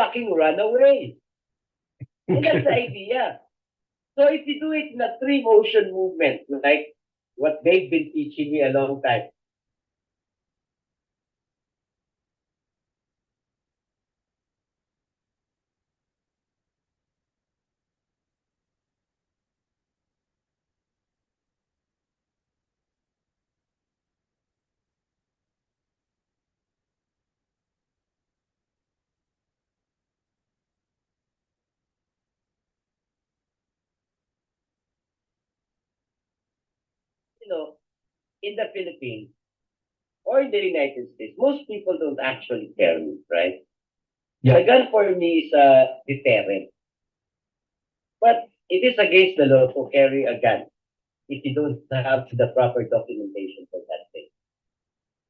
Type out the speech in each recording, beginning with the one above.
fucking run away. And that's the idea. So if you do it in a three motion movement, like what they've been teaching me a long time, you know, in the Philippines or in the United States, most people don't actually carry, right? Yeah. The gun for me is a deterrent. But it is against the law to carry a gun if you don't have the proper documentation for that thing.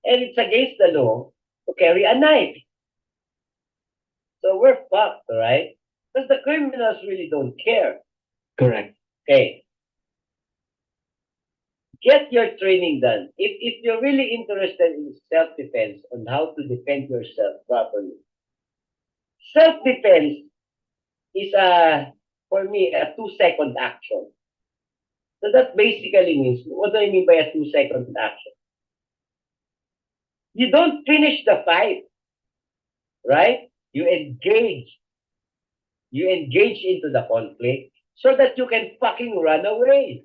And it's against the law to carry a knife. So we're fucked, right? Because the criminals really don't care. Correct. Okay. Get your training done. If you're really interested in self-defense on how to defend yourself properly, self-defense is for me, a 2-second action. So that basically means, what do I mean by a 2-second action? You don't finish the fight, right? You engage. You engage into the conflict so that you can fucking run away.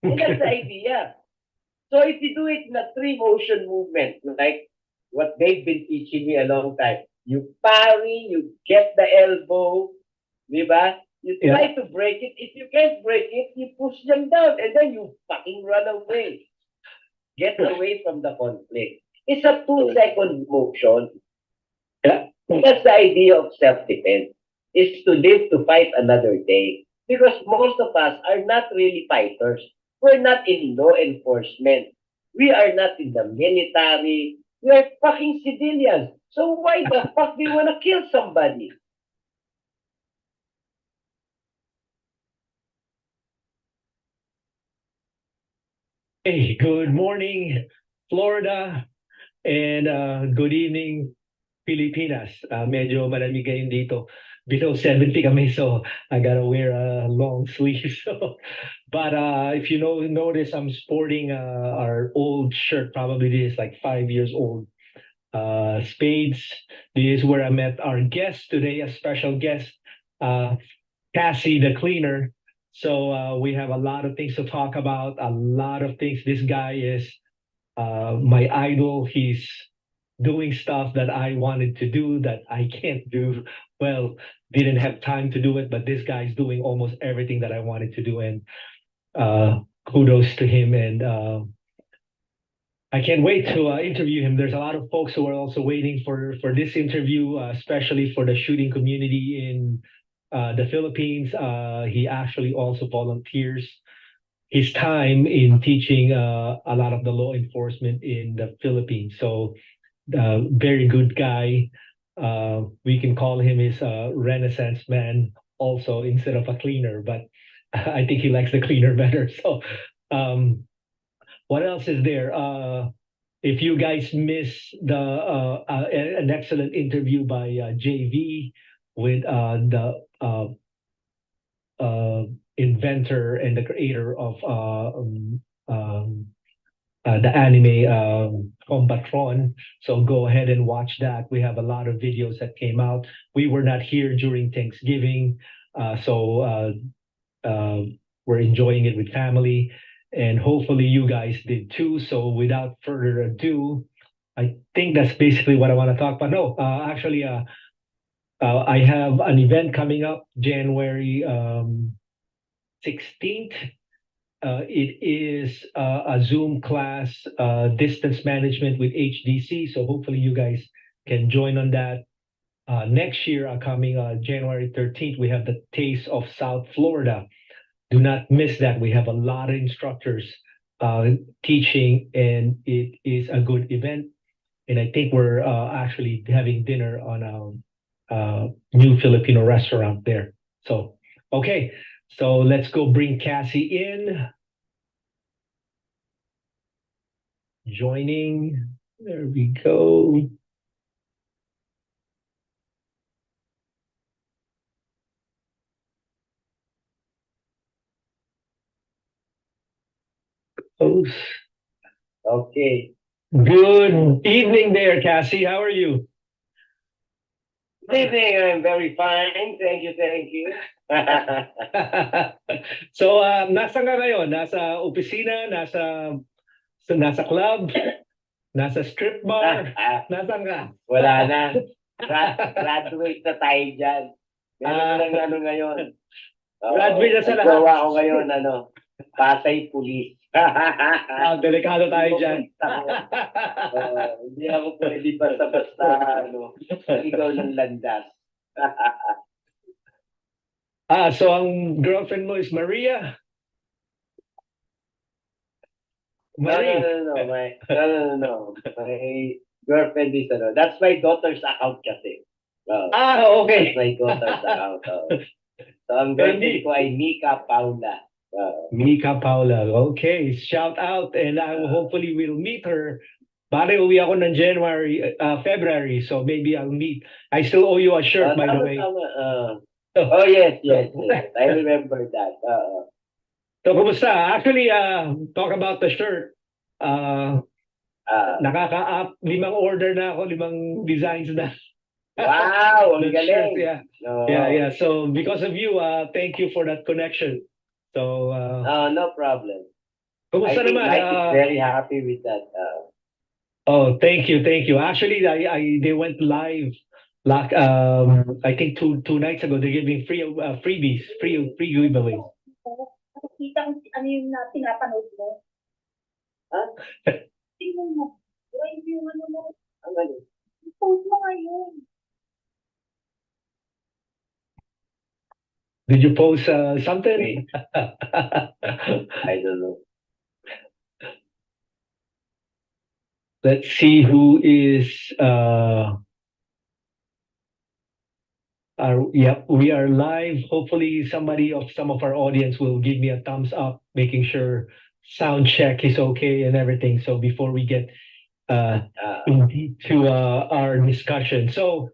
And that's the idea. So if you do it in a three motion movement, like what they've been teaching me a long time, you parry, you get the elbow, diba? You try to break it. If you can't break it, you push them down and then you fucking run away. Get away from the conflict. It's a 2-second motion. Yeah. That's the idea of self-defense, is to live to fight another day. Because most of us are not really fighters. We're not in law enforcement. We are not in the military. We are fucking civilians. So why the fuck do you want to kill somebody? Hey, good morning, Florida, and good evening, Pilipinas. Medyo malamig ngayon dito. Below 70 kami, so I gotta wear a long sleeve. So, but if you notice, I'm sporting our old shirt. Probably this is like 5 years old. Spades. This is where I met our guest today, a special guest, uh, CAsie the cleaner. So we have a lot of things to talk about, a lot of things. This guy is my idol. He's doing stuff that I wanted to do that I can't do. Well, didn't have time to do it, but this guy's doing almost everything that I wanted to do. And kudos to him. And I can't wait to interview him. There's a lot of folks who are also waiting for this interview, especially for the shooting community in the Philippines. He actually also volunteers his time in teaching a lot of the law enforcement in the Philippines. So, very good guy. We can call him his Renaissance man also instead of a cleaner, but I think he likes the cleaner better. So, what else is there? If you guys miss an excellent interview by JV with the inventor and the creator of the anime Combatron. So go ahead and watch that. We have a lot of videos that came out. We were not here during Thanksgiving, so we're enjoying it with family, and hopefully you guys did too. So without further ado, I think that's basically what I want to talk about. No, actually, I have an event coming up January 16th. It is a Zoom class, distance management with HDC. So hopefully you guys can join on that. Next year, coming January 13th, we have the Taste of South Florida. Do not miss that. We have a lot of instructors teaching, and it is a good event. And I think we're actually having dinner on a new Filipino restaurant there. So, okay. So let's go bring CAsie in. Joining. There we go. Oh, Okay. good evening there, CAsie. How are you? Good evening. I'm very fine. Thank you. Thank you. So, nasaan ka ngayon? Nasa opisina? Nasa club? Nasa strip bar? Nasaan ka? Wala na. Graduate na tayo dyan. Meron na lang ano ngayon. Oo. Graduate na sa Ang lahat. gawa ko ngayon, Pasay Police. Delikado tayo dyan. Hindi ako pwede basta-basta, ikaw ng landas. So ang girlfriend mo is Maria? Marie. No. No. My girlfriend is, that's my daughter's account kasi. Okay. That's my daughter's account. So, ang girlfriend ko ay Mika Paula. Mika Paula. Okay, shout out and hopefully we'll meet her. Pare, uwi ako ng February, so maybe I'll meet. I still owe you a shirt, by the way. Oh, yes. I remember that. So, kumusta? Actually, talk about the shirt. Nakaka-up, 5 order na ako, 5 designs na. Wow, ang The galing. shirt, yeah. So, because of you, thank you for that connection. So, no problem. I kumusta think naman? Mike is very happy with that. Oh, thank you. Actually, they went live like I think two nights ago. They're giving freebies, free giveaways. Nakikita ko ano yung pinapanood mo. Tingnan mo. Drive yung ano mo. Ang galing. Post mo ngayon. Did you post something? Wait. I don't know. Let's see who is. We are live. Hopefully, some of our audience will give me a thumbs up, making sure sound check is okay and everything. So before we get to our discussion, so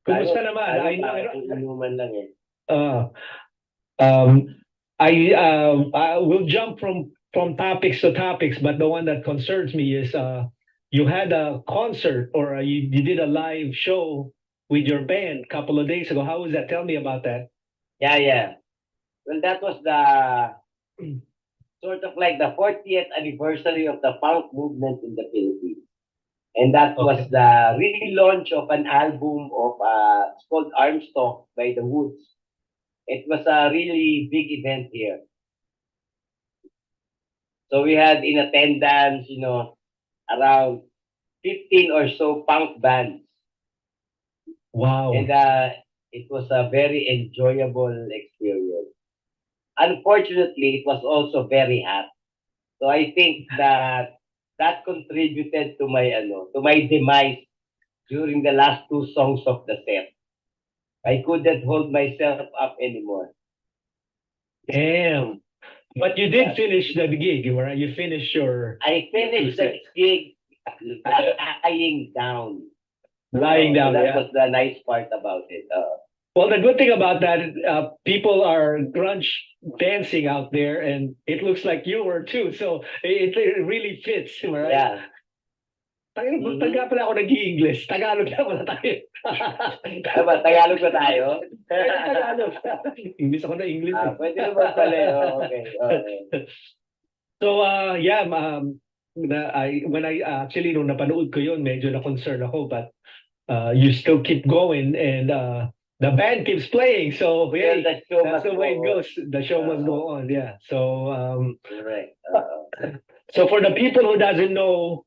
kumusta naman? I will jump from topics to topics, but the one that concerns me is you had a concert or you did a live show with your band a couple of days ago. How was that? Tell me about that. Yeah. Well, that was the sort of like the 40th anniversary of the punk movement in the Philippines. And that was the relaunch of an album of it's called Armstock by the Woods. It was a really big event here. So we had in attendance, around 15 or so punk bands. Wow. And it was a very enjoyable experience. Unfortunately, it was also very hot. So I think that contributed to my demise during the last 2 songs of the set. I couldn't hold myself up anymore. Damn. But you did finish the gig, right? You finished your... I finished the gig lying down. Lying down, that was the nice part about it. Well, the good thing about that, people are grunge dancing out there, and it looks like you were too. So it really fits, right? Yeah. Taga pala ako nag-i-English. Tagalog na pala tayo. Tagalog ba tayo? Tagalog. English ako na English. Pwede naman pala. Okay. So, when I actually, nung napanood ko yun, medyo na-concern ako, but you still keep going, and the band keeps playing. So, hey, that's the way it goes. The show must go on, yeah. So, correct. So for the people who doesn't know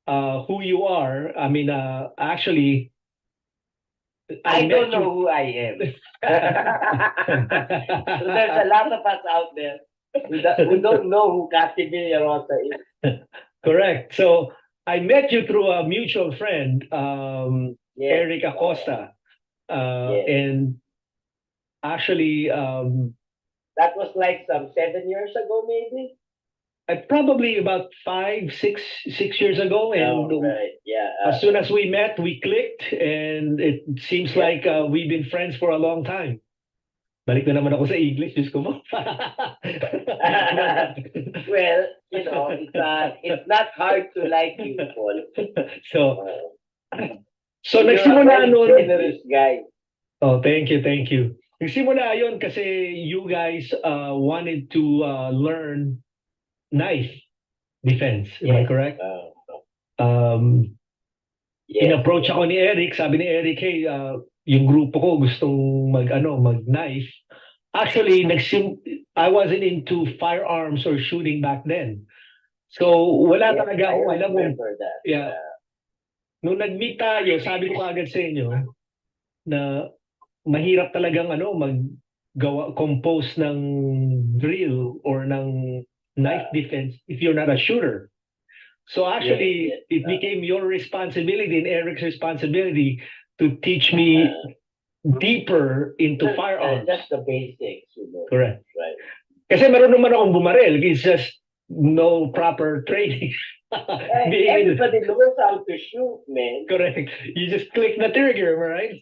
who you are, I mean, actually, I don't know who I am. So there's a lot of us out there who don't know who CAsie Villarosa is. Correct. So I met you through a mutual friend, Eric Acosta. And actually, that was like some 7 years ago, maybe. Probably about 6 years ago, and right. Yeah. As soon as we met, we clicked, and it seems like we've been friends for a long time. Balik na naman ako sa English, Diyos ko mo. Well, it's not hard to like you, Paul. so, Uh, so you're a nagsimula very nun. generous guy. Oh, thank you, thank you. Nagsimula yun kasi you guys wanted to learn knife defense. Am I Yes. correct? Yes. In-approach ako ni Eric, sabi ni Eric, hey, yung grupo ko gustong mag-knife. Actually, I wasn't into firearms or shooting back then. So, wala Yes, talaga I ako alam mo. remember that. Yeah. Nung nag-meet tayo, sabi ko agad sa inyo na mahirap talagang compose ng drill or ng knife defense if you're not a shooter. So actually, Yes, it became your responsibility and Eric's responsibility to teach me deeper into firearms. Just the basics, Correct. Right. Kasi marunong man akong bumaril. It's just no proper training. Everybody knows how to shoot, man. Correct. You just click the trigger, right?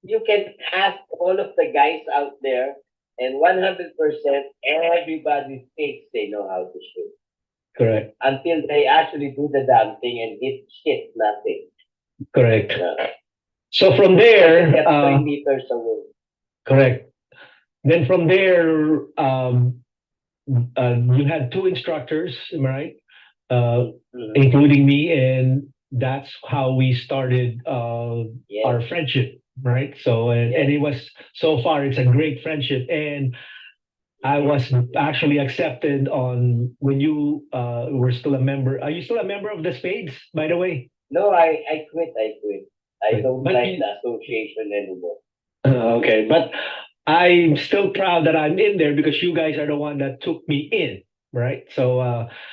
You can ask all of the guys out there, and 100% everybody thinks they know how to shoot. Correct. Until they actually do the damn thing and hit shit, nothing. Correct. So from there, get 3 meters away. Correct. Then from there, you had 2 instructors, am I right? Including me, and that's how we started Yes. our friendship, right? So and it was so far it's a great friendship, and I was actually accepted on when you were still a member. Are you still a member of the Spades, by the way? No, I quit. I don't But like the association anymore. Okay, but I'm still proud that I'm in there because you guys are the one that took me in, right? So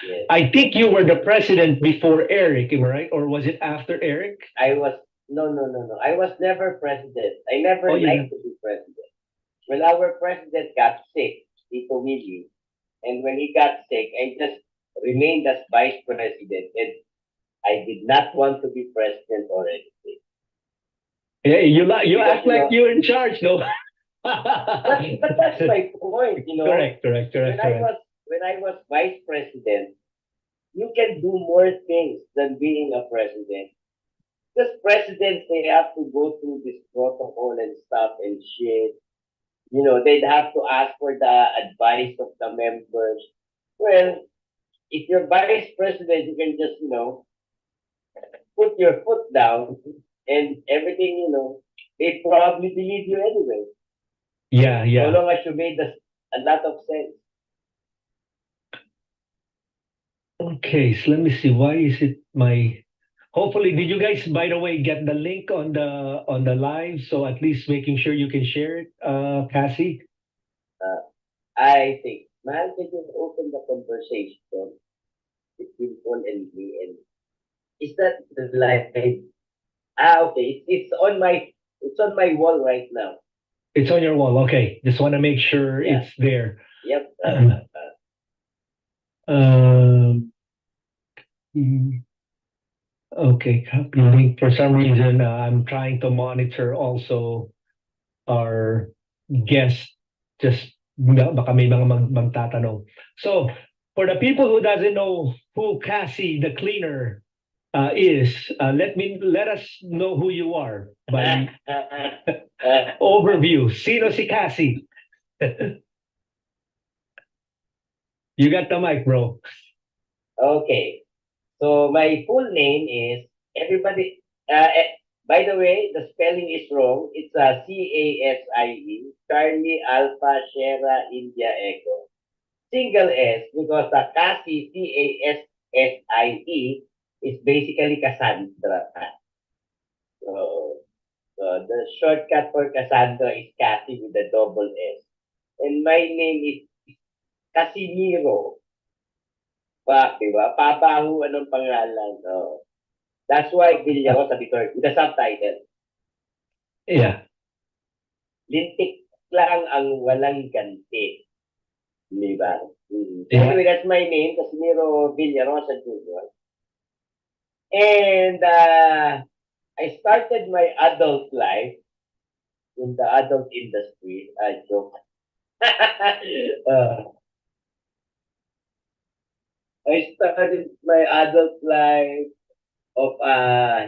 Yes. I think you were the president before Eric, am I right? Or was it after Eric? No. I was never president. I never Oh, liked to be president. When our president got sick, Tito Willie, and when he got sick, I just remained as vice president, and I did not want to be president or anything. Yeah, you Because, act like you're in charge, no? But that's my point, Correct. When I was vice president, you can do more things than being a president. Because presidents, they have to go through this protocol and stuff and shit. They'd have to ask for the advice of the members. Well, if you're vice president, you can just, put your foot down and everything, they probably believe you anyway. Yeah. So long as you made a lot of sense. Okay, so let me see. Why is it my? Hopefully, did you guys, by the way, get the link on the live? So at least making sure you can share it, CAsie. I think, man, can you open the conversation between Paul and me? And is that the live? Okay. It's on my wall right now. It's on your wall. Okay, just want to make sure it's there. Yep. Okay, copy link. For some reason, I'm trying to monitor also our guests. Just baka may mga magtatanong. So, for the people who doesn't know who CAsie the cleaner is, let us know who you are by overview. Sino si CAsie? You got the mic, bro. Okay. So my full name is everybody. By the way, the spelling is wrong. It's CASIE, Charlie Alpha Sierra India Echo. Single S because the CAsie CASSIE is basically Cassandra. So the shortcut for Cassandra is CAsie with a double S. And my name is Casimiro. Diba? Pabaho anong pangalan. That's why Villarosa with the subtitle. Yeah. Lintik lang ang walang ganti. Diba? Yeah. Anyway, that's my name, Casimiro Villarosa Jr. And I started my adult life in the adult industry. I joke. uh, I started my adult life of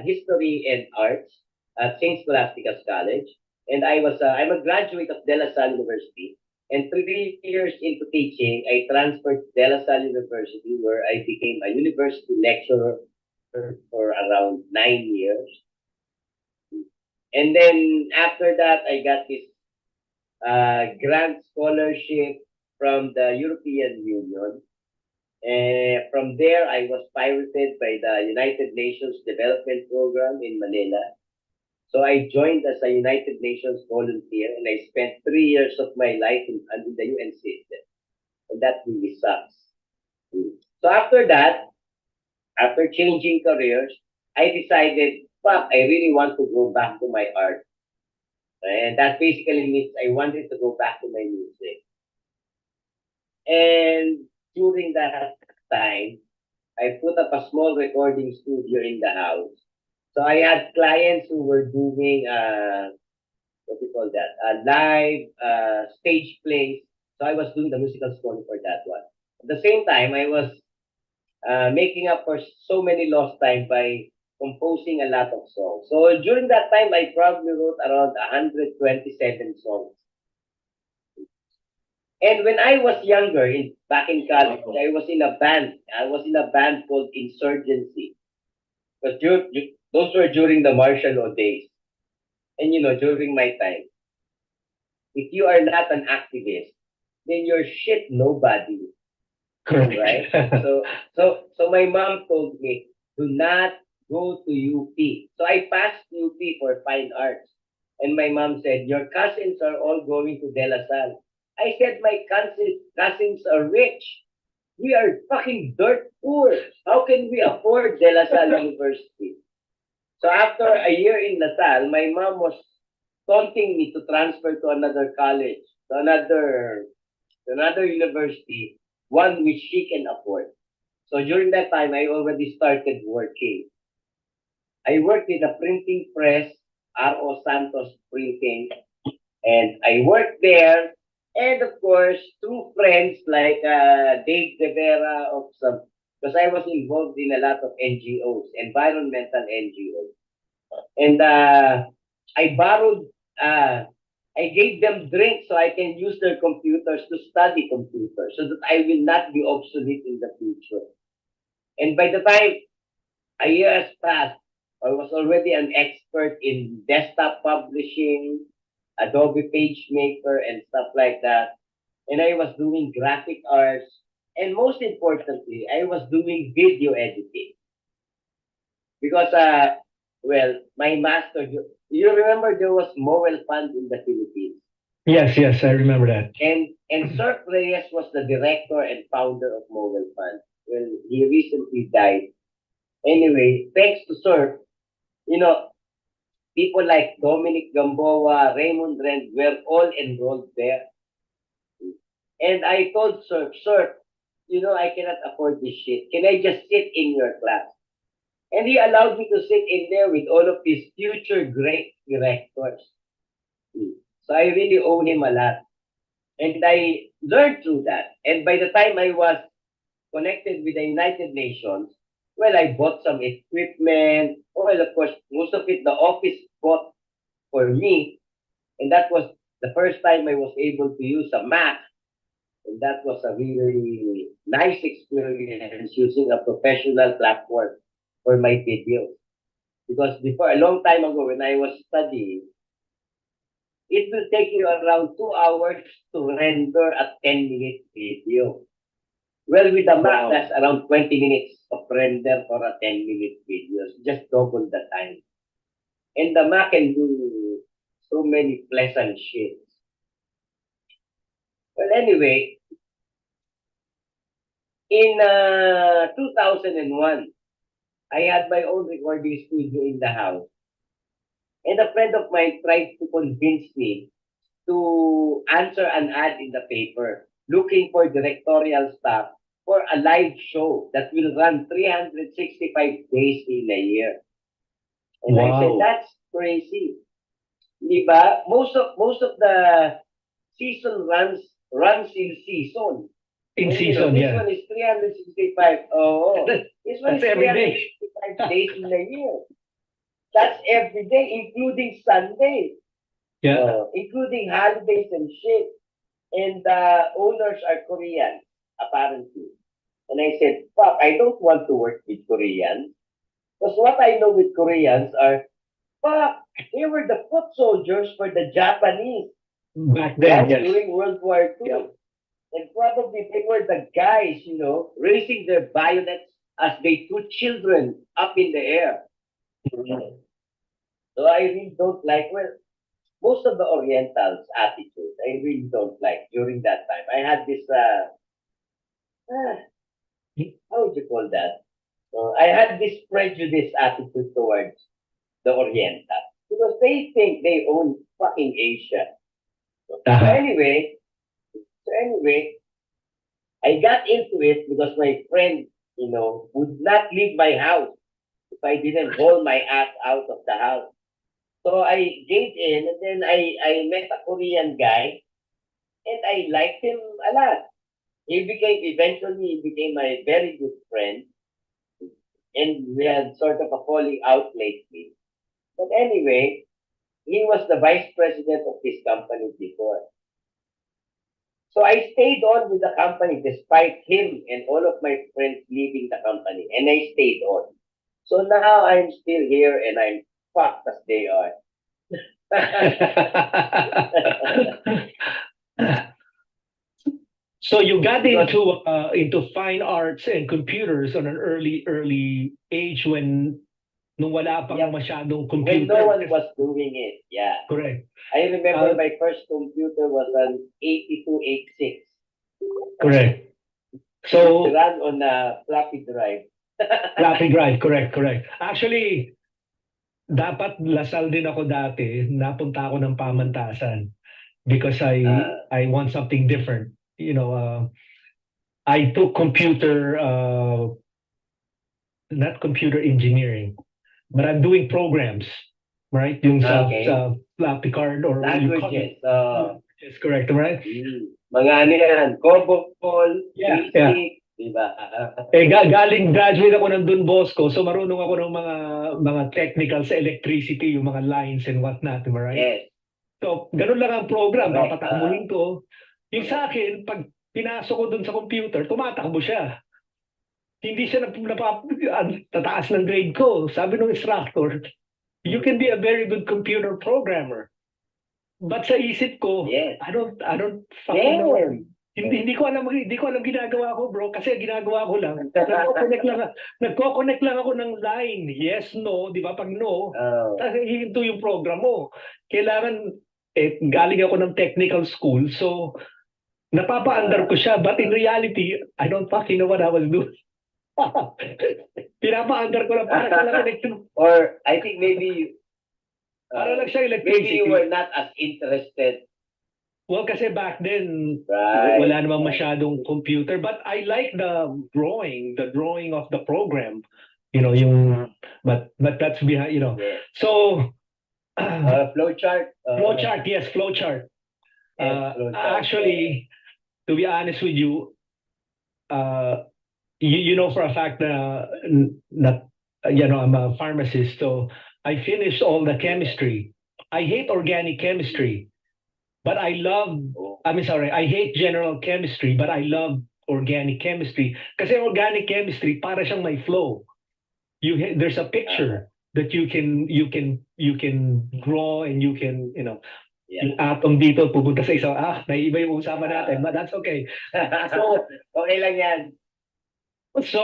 history and arts at St. Scholastica's College, and I'm a graduate of De La Salle University. And 3 years into teaching, I transferred to De La Salle University, where I became a university lecturer for around 9 years. And then after that, I got this grant scholarship from the European Union. And from there, I was piloted by the United Nations Development Program in Manila. So I joined as a United Nations volunteer, and I spent 3 years of my life under the UN system. And that really sucks. So after that, after changing careers, I decided, fuck, I really want to go back to my art. And that basically means I wanted to go back to my music. And during that time, I put up a small recording studio in the house. So I had clients who were doing what do you call that? Live stage plays. So I was doing the musical score for that one. At the same time, I was making up for so many lost time by composing a lot of songs. So during that time, I probably wrote around 127 songs. And when I was younger, back in college, I was in a band. I was in a band called Insurgency. Because those were during the martial law days. And during my time, if you are not an activist, then you're shit nobody, right? Correct. So my mom told me, do not go to UP. So I passed UP for fine arts. And my mom said, your cousins are all going to De La Salle. I said, my cousins are rich. We are fucking dirt poor. How can we afford De La Salle University? So after a year in La Salle, my mom was taunting me to transfer to another college, to another university, one which she can afford. So during that time, I already started working. I worked in a printing press, R.O. Santos Printing, and I worked there. And of course, through friends like Dave De Vera of some, because I was involved in a lot of NGOs, environmental NGOs. And I borrowed, uh, I gave them drinks so I can use their computers to study computers so that I will not be obsolete in the future. And by the time a year has passed, I was already an expert in desktop publishing, Adobe PageMaker, and stuff like that. And I was doing graphic arts. And most importantly, I was doing video editing. Because, my master, you remember there was Mowel Fund in the Philippines. Yes, yes, I remember that. And Sir Reyes was the director and founder of Mowel Fund. Well, he recently died. Anyway, thanks to Sir, you know, people like Dominic Gamboa, Raymond Rend were all enrolled there. And I told Sir, I cannot afford this shit. Can I just sit in your class? And he allowed me to sit in there with all of these future great directors. So I really owe him a lot. And I learned through that. And by the time I was connected with the United Nations, well, I bought some equipment. Well, of course, most of it the office bought for me. And that was the first time I was able to use a Mac. And that was a really nice experience using a professional platform for my videos. Because before, a long time ago, when I was studying, it will take you around 2 hours to render a 10-minute video. Well, with the Mac, Wow. that's around 20 minutes of render for a 10-minute video. Just double the time. And the Mac can do so many pleasant shit. Well, anyway, in 2001, I had my own recording studio in the house. And a friend of mine tried to convince me to answer an ad in the paper looking for directorial staff for a live show that will run 365 days in a year. And I said, Wow. that's crazy. Di ba? Most of the season runs in season. In And, season, this yeah. one is 365. Oh, this one That's is every day. 365 days in a year. That's every day, including Sunday. Yeah. Including holidays and shit. And the owners are Korean, apparently. And I said, fuck, I don't want to work with Koreans. Because what I know with Koreans are, fuck, they were the foot soldiers for the Japanese, Back then, right? yes. During World War II. Yeah. And probably they were the guys, raising their bayonets as they threw children up in the air. So I really don't like, well, most of the Orientals' attitude, I really don't like during that time. I had this, ah, how would you call that? I had this prejudice attitude towards the Orientals because they think they own fucking Asia. So Uh-huh. anyway, I got into it because my friend, would not leave my house if I didn't haul my ass out of the house. So I gave in, and then I met a Korean guy, and I liked him a lot. Eventually he became my very good friend, and we had sort of a falling out lately. But anyway, he was the vice president of this company before. So I stayed on with the company despite him and all of my friends leaving the company, and I stayed on. So now I'm still here, and I'm fucked as they are. So you got into fine arts and computers on an early age when nung wala pang Yep. masyadong When computer. no one was doing it, yeah. Correct. I remember Uh, my first computer was an 8286. Correct. It So ran on a floppy drive. floppy drive, correct. Actually, dapat lasal din ako dati. Napunta ako ng pamantasan because I want something different. I took not computer engineering, but I'm doing programs, right? Yung Okay. sa floppy card or you call it. Languages. Yes, correct, right? Mga ano yan, COBOL, Yeah, BASIC, diba? Graduate ako ng Don Bosco, so marunong ako ng mga technical sa electricity, yung mga lines and whatnot, right? Yes. So, ganun lang ang program, Correct. papatakbuhin ko. Yung sa akin, pag pinasok ko dun sa computer, tumatakbo siya. Hindi siya tataas ng grade ko. Sabi ng instructor, you can be a very good computer programmer. But sa isip ko, Yes. I don't fucking know. Damn. Hindi ko alam ginagawa ko, bro, kasi ginagawa ko lang. Nagko-connect lang ako ng line. Yes, no, di ba? Pag no, hihinto yung program mo. Kailangan galing ako ng technical school, so napapa-under ko siya, but in reality, I don't fucking know what I was doing. Pinapa-under ko lang para sa lang. Or I think maybe Para lang siya electricity. maybe you were not as interested. Well, kasi back then, Right. wala namang masyadong computer. But I like the drawing of the program. But that's behind, Yeah. So, Flowchart. flowchart, yes, flowchart. Yes, flowchart. Actually, to be honest with you, you know for a fact that I'm a pharmacist, so I finished all the chemistry. I hate organic chemistry, but I hate general chemistry, but I love organic chemistry. Kasi organic chemistry, para siyang may flow. There's a picture that you can draw, and you can, yung atom dito pupunta sa isang, naiiba yung usapan natin, but that's okay. So, okay lang yan. So,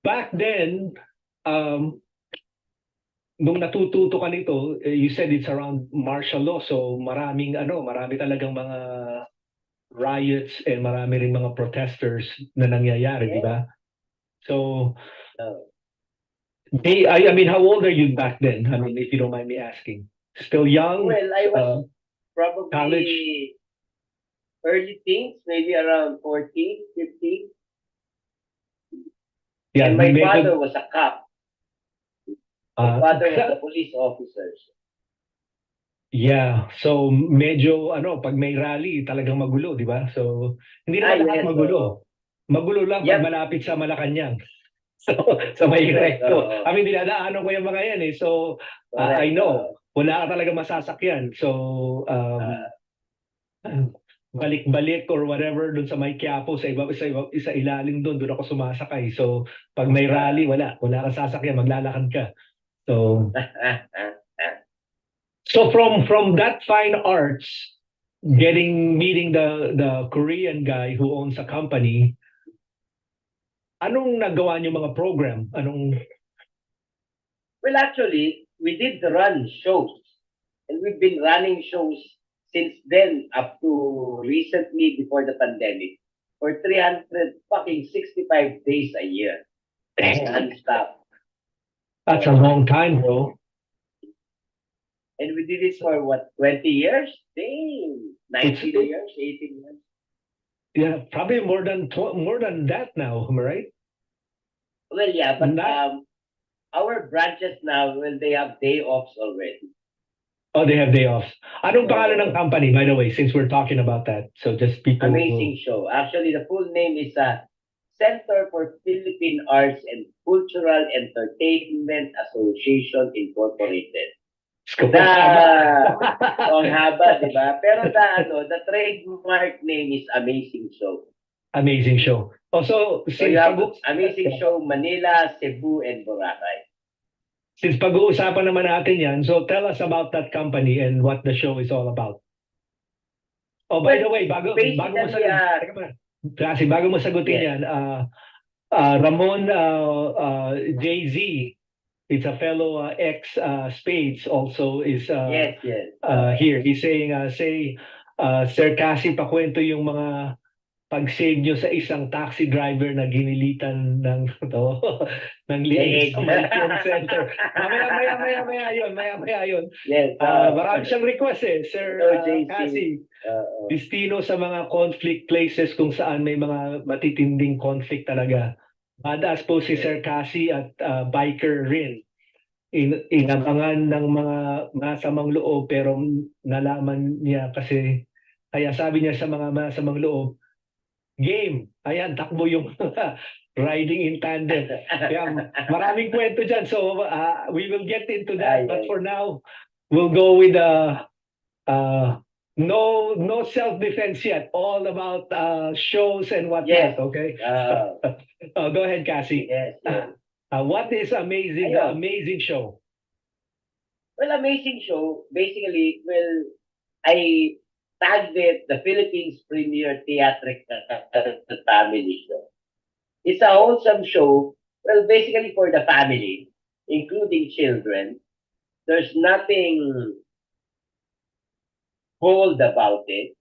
back then, nung natututo ka nito, you said it's around martial law, so marami talagang mga riots and marami ring mga protesters na nangyayari, di ba? So, I mean, how old are you back then? I mean, if you don't mind me asking. Still young? Well, I was probably college? early teens, maybe around 14, 15. Yeah, And my father was a cop. My father was a police officer. Yeah, so medyo pag may rally talagang magulo, di ba? So hindi naman lahat Yes, magulo. oo. Magulo lang pag Yep. malapit sa Malacanang. So sa may Correct, recto. oo. I mean, dinadaanan ko yung mga yan eh. So I Correct, oo. know, wala ka talaga masasakyan. So Ah, balik-balik or whatever doon sa may Quiapo sa ilalim doon ako sumasakay. So pag may rally, wala kang sasakyan, maglalakad ka. So from that fine arts, meeting the Korean guy who owns a company, anong nagawa niyo mga program? well, actually, we did run shows. And we've been running shows since then up to recently before the pandemic for 300 fucking 65 days a year. Non-stop. That's a long time, bro. And we did it for what, 20 years? Damn. 19 years, 18 years. Yeah, probably more than that now, am I right? Well, yeah, but Not- our branches now, well, they have day offs already. Oh, they have day offs. Anong pangalan ng company, by the way, since we're talking about that? So just people Amazing show. Actually, the full name is Center for Philippine Arts and Cultural Entertainment Association Incorporated. Ang haba, di ba? Pero the trademark name is Amazing Show. Amazing show. Also, So you have Amazing Show Manila, Cebu, and Boracay. Since pag-uusapan naman natin yan, so tell us about that company and what the show is all about. Oh, by the way, bago mo sagutin, kasi bago mo sagutin Yes. yan, Ramon JZ, it's a fellow ex-Spades also is Yes. here. He's saying, Sir CAsie, pakwento yung mga pag-save nyo sa isang taxi driver na ginilitan ng ng liig sa Malpion Center. Maya yun. Yes. Marami siyang request Sir CAsie. Destino sa mga conflict places kung saan may mga matitinding conflict talaga. Badass po si Sir CAsie at biker rin. Inabangan ng mga masamang loob pero nalaman niya kasi kaya sabi niya sa mga masamang loob, game. Ayan, takbo yung riding in tandem. Kaya maraming kwento dyan. So we will get into that. But for now, we'll go with no self-defense yet. All about shows and whatnot. Yes. Okay? Go ahead, CAsie. Yes. What is amazing show? Well, Amazing Show, basically, I tagged it the Philippines premier theatrical family show. It's a wholesome show, well, basically for the family, including children. There's nothing bold about it,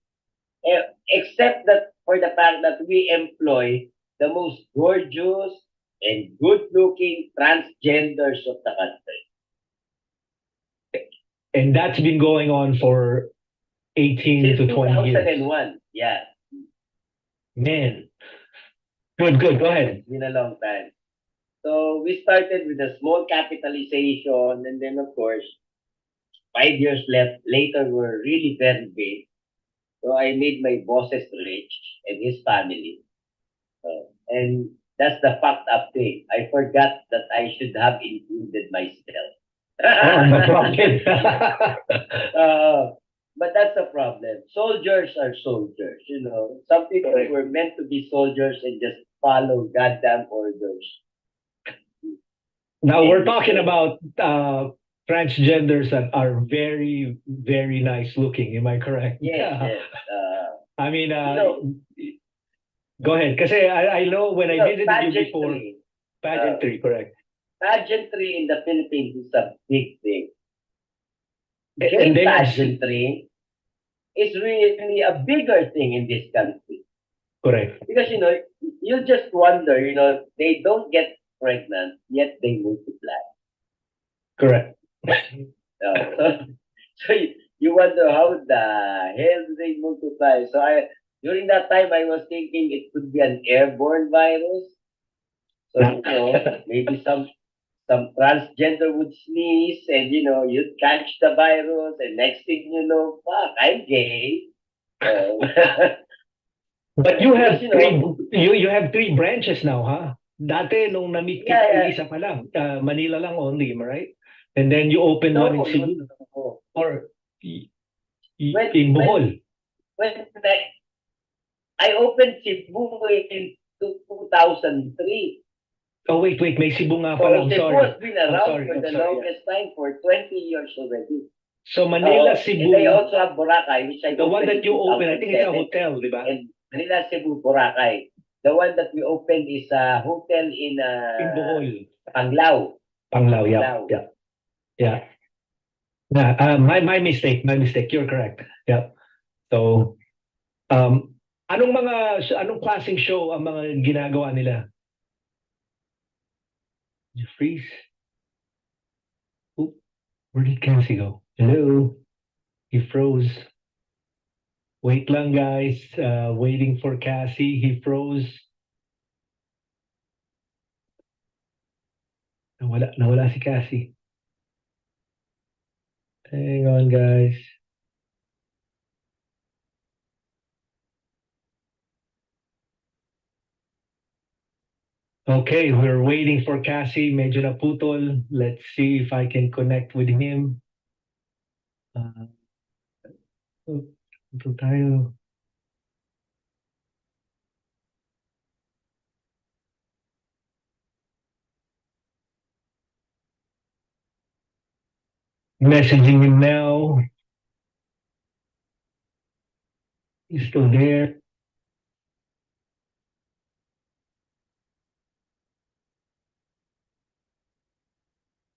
except that for the fact that we employ the most gorgeous and good-looking transgenders of the country. And that's been going on for 18 Since to 20 years. 2001, yeah. Man. Good. Go ahead. It's been a long time. So we started with a small capitalization, and then of course, 5 years later, we're really very big. So I made my bosses rich and his family. And that's the fucked up thing. I forgot that I should have included myself. No problem. But that's the problem. Soldiers are soldiers, Some people were meant to be soldiers and just follow goddamn orders. Now we're talking about transgenders that are very, very nice looking. Am I correct? Yes. I mean, go ahead. Kasi I know when I visited you before. Pageantry, correct. Pageantry in the Philippines is a big thing. And Gay pageantry is really a bigger thing in this country. Correct. Because, you just wonder, they don't get pregnant, yet they multiply. Correct. So you wonder how the hell do they multiply? So during that time, I was thinking it could be an airborne virus. So, maybe some transgender would sneeze and, you'd catch the virus and next thing you know, fuck, I'm gay. But you have Because, you have three branches now, huh? Dati nung na-meet kita, Yeah, yeah. isa pa lang. Manila lang only, am I right? And then you opened one in Cebu or in Bohol. When I opened Cebu in 2003. Oh, wait, may Cebu nga So pala. I'm Cebu sorry. has been around sorry, for I'm the sorry, longest time, for 20 years already. So Manila, And Cebu, they also have Boracay, which I the one opened that you in opened, I think it's a 2007. hotel, di ba? And Manila, Cebu, Boracay. The one that we opened is a hotel in In Bohol. Panglao. Panglao, yeah. My mistake. You're correct. Yeah. So, anong klaseng show ang mga ginagawa nila? Did you freeze? Oop, where did CAsie go? Hello? He froze. Wait lang, guys. Waiting for CAsie. He froze. Nawala si CAsie. Hang on, guys. Okay, we're waiting for CAsie. Medyo naputol. Let's see if I can connect with him. Ito tayo. Messaging him now. He's still there.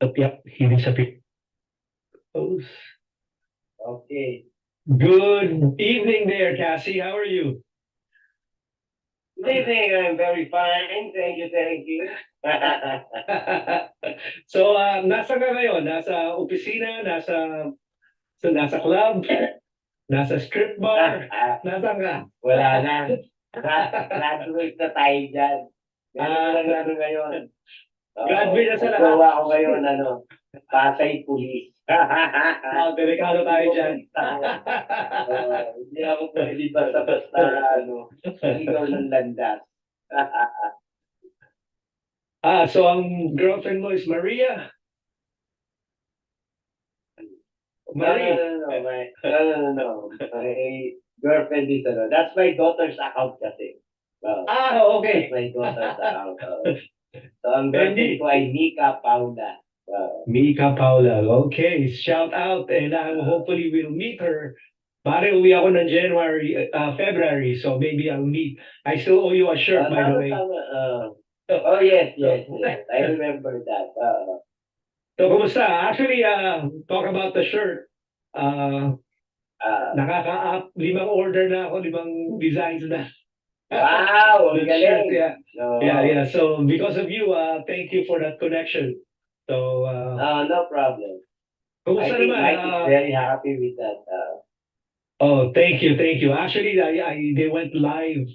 Oh, yep, he disappeared. Okay. Good evening there, CAsie. How are you? Good evening. I'm very fine. Thank you. So, nasa ka ngayon? Nasa opisina? Nasa club? Nasa strip bar? Nasaan ka? Wala na. Graduate na tayo dyan. Meron lang ano ngayon. Graduate na sa lahat. Gawa ko ngayon, Pasay Police. Delikado tayo dyan. Hindi ako pwede basta-basta, ikaw ng landas. So ang girlfriend mo is Maria? Marie. No. My girlfriend is, that's my daughter's account kasi. Okay. That's my daughter's account. So ang girlfriend ko ay Mika Paula. Mika Paula. Okay, shout out and hopefully we'll meet her. Pare, uwi ako ng February, so maybe I'll meet. I still owe you a shirt, by the way. Oh, yes. I remember that. So, kumusta? Actually, talk about the shirt. Nakaka-up, 5 order na ako, 5 designs na. Wow, The galing. shirt, yeah. So, because of you, thank you for that connection. So, no problem. kumusta I think naman? Mike is very happy with that. Oh, thank you. Actually, they went live